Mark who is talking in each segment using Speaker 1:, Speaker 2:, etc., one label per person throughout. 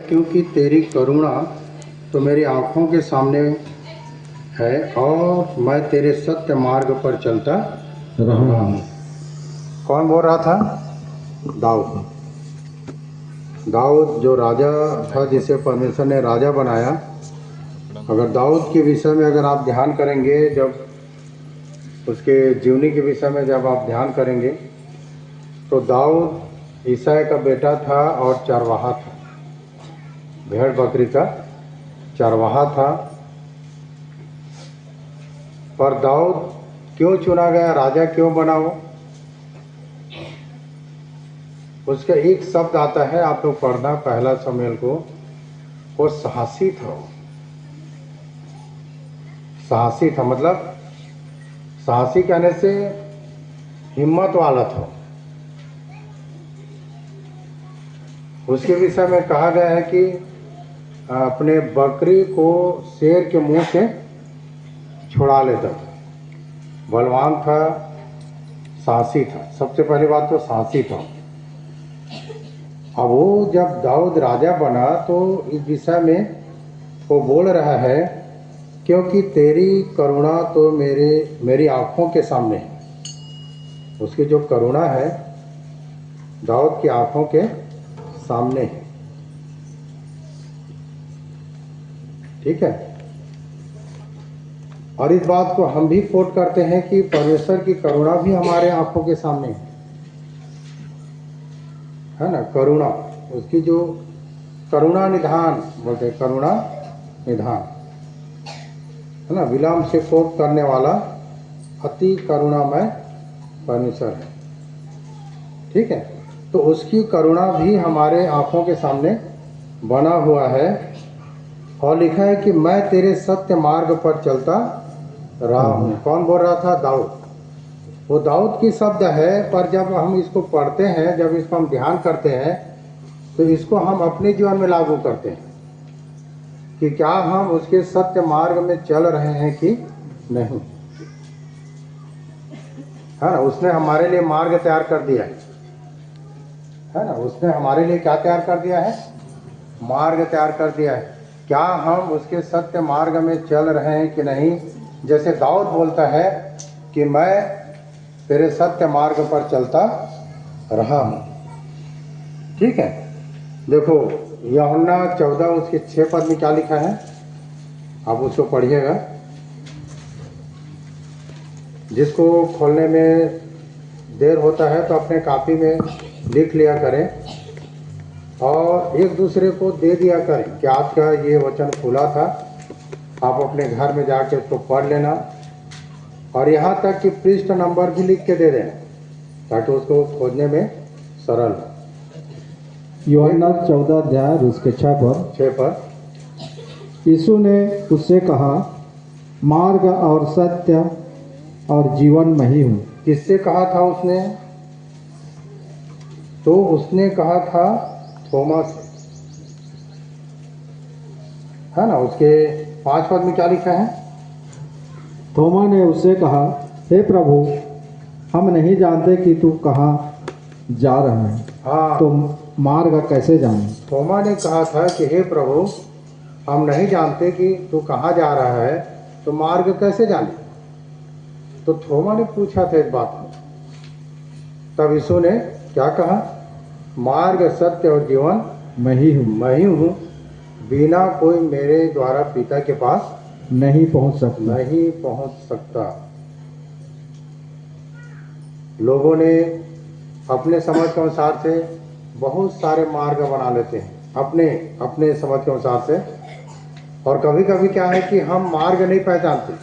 Speaker 1: क्योंकि तेरी करुणा तो मेरी आँखों के सामने है और मैं तेरे सत्य मार्ग पर चलता रहा हूँ। कौन बोल रहा था? दाऊद। दाऊद जो राजा था, जिसे परमेश्वर ने राजा बनाया। अगर दाऊद के विषय में अगर आप ध्यान करेंगे, जब उसके जीवनी के विषय में जब आप ध्यान करेंगे, तो दाऊद ईसाई का बेटा था और चरवाहा था, भेड़ बकरी का चरवाहा था। पर दाऊद क्यों चुना गया, राजा क्यों बना वो? उसका एक शब्द आता है, आप लोग पढ़ना पहला शमूएल को। वो साहसी था। साहसी था मतलब, साहसी कहने से हिम्मत वाला था। उसके विषय में कहा गया है कि अपने बकरी को शेर के मुंह से छुड़ा लेता था। बलवान था, साहसी था। सबसे पहली बात तो साहसी था। अब वो जब दाऊद राजा बना तो इस विषय में वो बोल रहा है, क्योंकि तेरी करुणा तो मेरी आँखों के सामने है। उसकी जो करुणा है दाऊद की आँखों के सामने है। ठीक है। और इस बात को हम भी कोट करते हैं कि परमेश्वर की करुणा भी हमारे आँखों के सामने है ना। करुणा, उसकी जो करुणा निधान बोलते हैं, करुणा निधान है ना। विलम्ब से कोप करने वाला अति करुणामय परमेश्वर है। ठीक है। तो उसकी करुणा भी हमारे आँखों के सामने बना हुआ है। और लिखा है कि मैं तेरे सत्य मार्ग पर चलता रहा हूँ। कौन बोल रहा था? दाऊद। वो दाऊद की शब्द है, पर जब हम इसको पढ़ते हैं, जब इसको हम ध्यान करते हैं, तो इसको हम अपने जीवन में लागू करते हैं कि क्या हम उसके सत्य मार्ग में चल रहे हैं कि नहीं, है ना। उसने हमारे लिए मार्ग तैयार कर दिया है ना। उसने हमारे लिए क्या तैयार कर दिया है? मार्ग तैयार कर दिया है। क्या हम उसके सत्य मार्ग में चल रहे हैं कि नहीं? जैसे दाऊद बोलता है कि मैं तेरे सत्य मार्ग पर चलता रहा हूँ। ठीक है। देखो यूहन्ना 14 उसके 6 पद में क्या लिखा है, आप उसको पढ़िएगा। जिसको खोलने में देर होता है तो अपने कॉपी में लिख लिया करें और एक दूसरे को दे दिया करें कि आज का ये वचन खुला था, आप अपने घर में जाके उसको पढ़ लेना। और यहाँ तक कि पृष्ठ नंबर भी लिख के दे देना ताकि उसको खोजने में सरल हो।
Speaker 2: यूहन्ना 14 अध्याय उसके 6 पर यीशु ने उससे कहा, मार्ग और सत्य और जीवन मैं ही हूँ।
Speaker 1: किससे कहा था उसने? तो उसने कहा था थोमा से, है ना। उसके 5 पद में क्या लिखा है?
Speaker 2: थोमा ने उससे कहा, हे प्रभु, हम नहीं जानते कि तू कहाँ जा रहा है,
Speaker 1: हाँ,
Speaker 2: तो मार्ग कैसे जाने?
Speaker 1: थोमा ने कहा था कि हे प्रभु, हम नहीं जानते कि तू कहाँ जा रहा है, तो मार्ग कैसे जाने? तो थोमा ने पूछा था इस बात को। तब यीशु ने क्या कहा? मार्ग, सत्य और जीवन
Speaker 2: मैं ही हूँ,
Speaker 1: मैं ही हूँ। बिना कोई मेरे द्वारा पिता के पास
Speaker 2: नहीं पहुँच सकता।
Speaker 1: नहीं पहुँच सकता। लोगों ने अपने समझ के अनुसार से बहुत सारे मार्ग बना लेते हैं, अपने समझ के अनुसार से। और कभी कभी क्या है कि हम मार्ग नहीं पहचानते।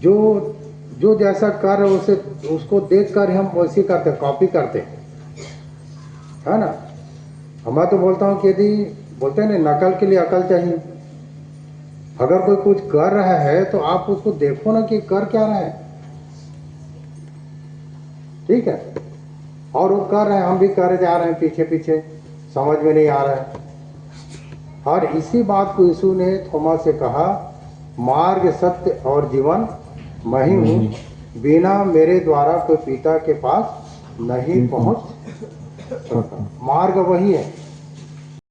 Speaker 1: जो जैसा कर रहे उसे उसको देखकर हम वैसे करते हैं, कॉपी करते हैं, है ना। मैं तो बोलता हूँ कि यदि बोलते हैं ना, नकल के लिए अकल चाहिए। अगर कोई कुछ कर रहा है तो आप उसको देखो ना कि कर क्या रहा है। ठीक है। और वो कर रहे हैं, हम भी कर जा रहे हैं पीछे पीछे, समझ में नहीं आ रहा है। और इसी बात को यीशु ने थोमा से कहा, मार्ग, सत्य और जीवन मैं ही हूँ। बिना मेरे द्वारा कोई पिता के पास नहीं पहुँच सकता। मार्ग वही है,